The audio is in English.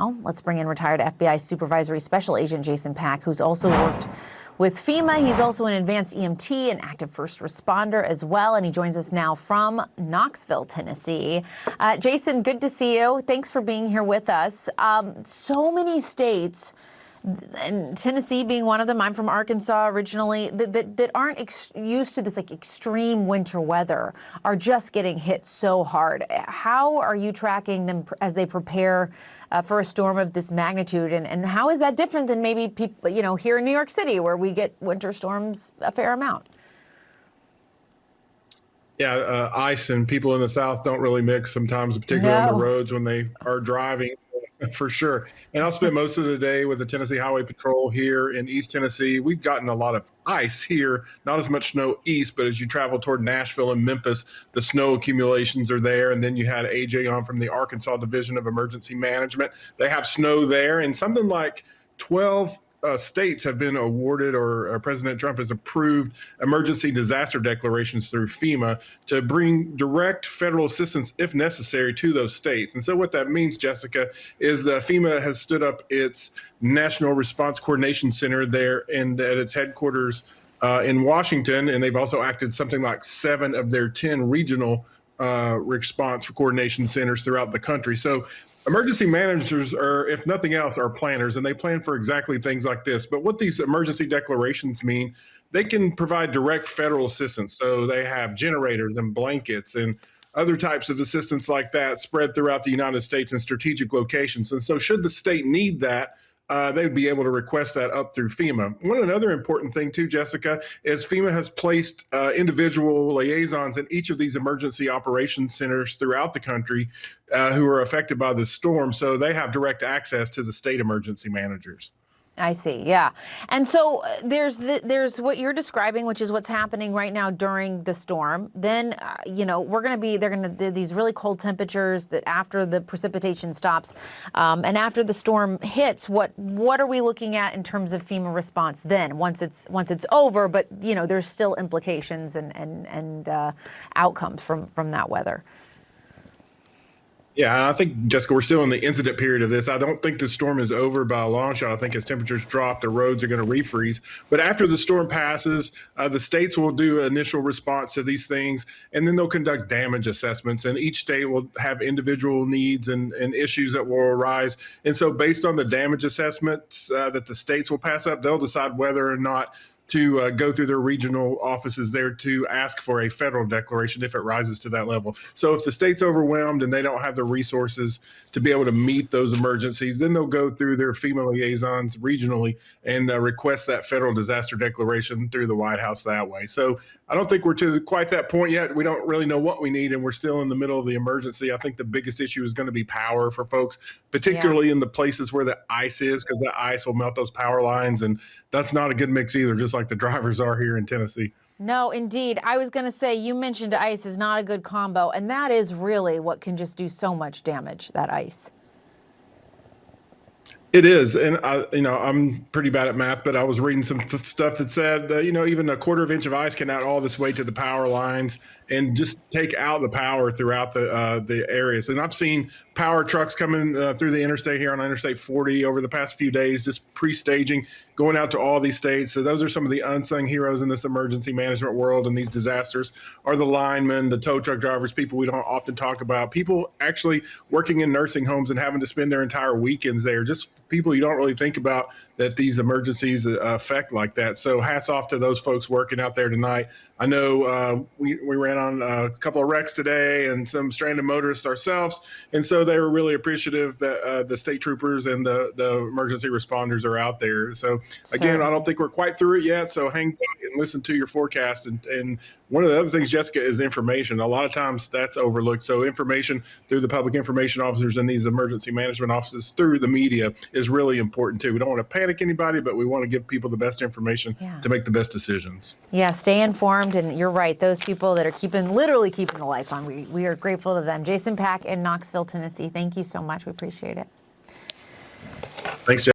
Let's bring in retired FBI Supervisory Special Agent Jason Pack, who's also worked with FEMA. He's also an advanced EMT and active first responder as well, and he joins us now from Knoxville, Tennessee. Jason, good to see you. Thanks for being here with us. So many states, and Tennessee being one of them, I'm from Arkansas originally, that aren't used to this like extreme winter weather, are just getting hit so hard. How are you tracking them as they prepare for a storm of this magnitude? And how is that different than maybe people, here in New York City, where we get winter storms a fair amount? Yeah, ice and people in the South don't really mix sometimes, particularly on the roads when they are driving. For sure. And I'll spend most of the day with the Tennessee Highway Patrol here in East Tennessee. We've gotten a lot of ice here, not as much snow east, but as you travel toward Nashville and Memphis, the snow accumulations are there. And then you had AJ on from the Arkansas Division of Emergency Management. They have snow there, and something like 12 states have been awarded, or President Trump has approved emergency disaster declarations through FEMA to bring direct federal assistance, if necessary, to those states. And so what that means, Jessica, is that FEMA has stood up its National Response Coordination Center there and at its headquarters in Washington. And they've also acted something like 7 of their 10 regional response coordination centers throughout the country. So emergency managers are, if nothing else, are planners, and they plan for exactly things like this. But what these emergency declarations mean, they can provide direct federal assistance. So they have generators and blankets and other types of assistance like that spread throughout the United States in strategic locations. And so should the state need that, they would be able to request that up through FEMA. Another important thing too, Jessica, is FEMA has placed individual liaisons in each of these emergency operations centers throughout the country who are affected by the storm. So they have direct access to the state emergency managers. I see. Yeah. And so there's what you're describing, which is what's happening right now during the storm. Then, they're going to these really cold temperatures that after the precipitation stops and after the storm hits, what are we looking at in terms of FEMA response then once it's over? But, there's still implications and outcomes from that weather. Yeah, I think, Jessica, we're still in the incident period of this. I don't think the storm is over by a long shot. I think as temperatures drop, the roads are going to refreeze. But after the storm passes, the states will do initial response to these things, and then they'll conduct damage assessments. And each state will have individual needs and issues that will arise. And so based on the damage assessments that the states will pass up, they'll decide whether or not to go through their regional offices there to ask for a federal declaration if it rises to that level. So if the state's overwhelmed and they don't have the resources to be able to meet those emergencies, then they'll go through their FEMA liaisons regionally and request that federal disaster declaration through the White House that way. So I don't think we're to quite that point yet. We don't really know what we need, and we're still in the middle of the emergency. I think the biggest issue is going to be power for folks, particularly in the places where the ice is, because the ice will melt those power lines, and that's not a good mix either, just like the drivers are here in Tennessee. No, indeed. I was going to say, you mentioned ice is not a good combo, and that is really what can just do so much damage, that ice. It is. And I'm pretty bad at math, but I was reading some stuff that said, even a quarter of an inch of ice can add all this weight to the power lines and just take out the power throughout the areas. And I've seen power trucks coming through the interstate here on Interstate 40 over the past few days, just pre-staging, going out to all these states. So those are some of the unsung heroes in this emergency management world and these disasters are the linemen, the tow truck drivers, people we don't often talk about, people actually working in nursing homes and having to spend their entire weekends there, just people you don't really think about that these emergencies affect like that. So hats off to those folks working out there tonight. I know we ran on a couple of wrecks today and some stranded motorists ourselves. And so they were really appreciative that the state troopers and the emergency responders are out there. So again, I don't think we're quite through it yet. So hang tight and listen to your forecast. And one of the other things, Jessica, is information. A lot of times that's overlooked. So information through the public information officers and these emergency management offices through the media is really important too. We don't want to panic anybody, but we want to give people the best information to make the best decisions. Yeah, stay informed. And you're right. Those people that are literally keeping the lights on, we are grateful to them. Jason Pack in Knoxville, Tennessee. Thank you so much. We appreciate it. Thanks, Jeff.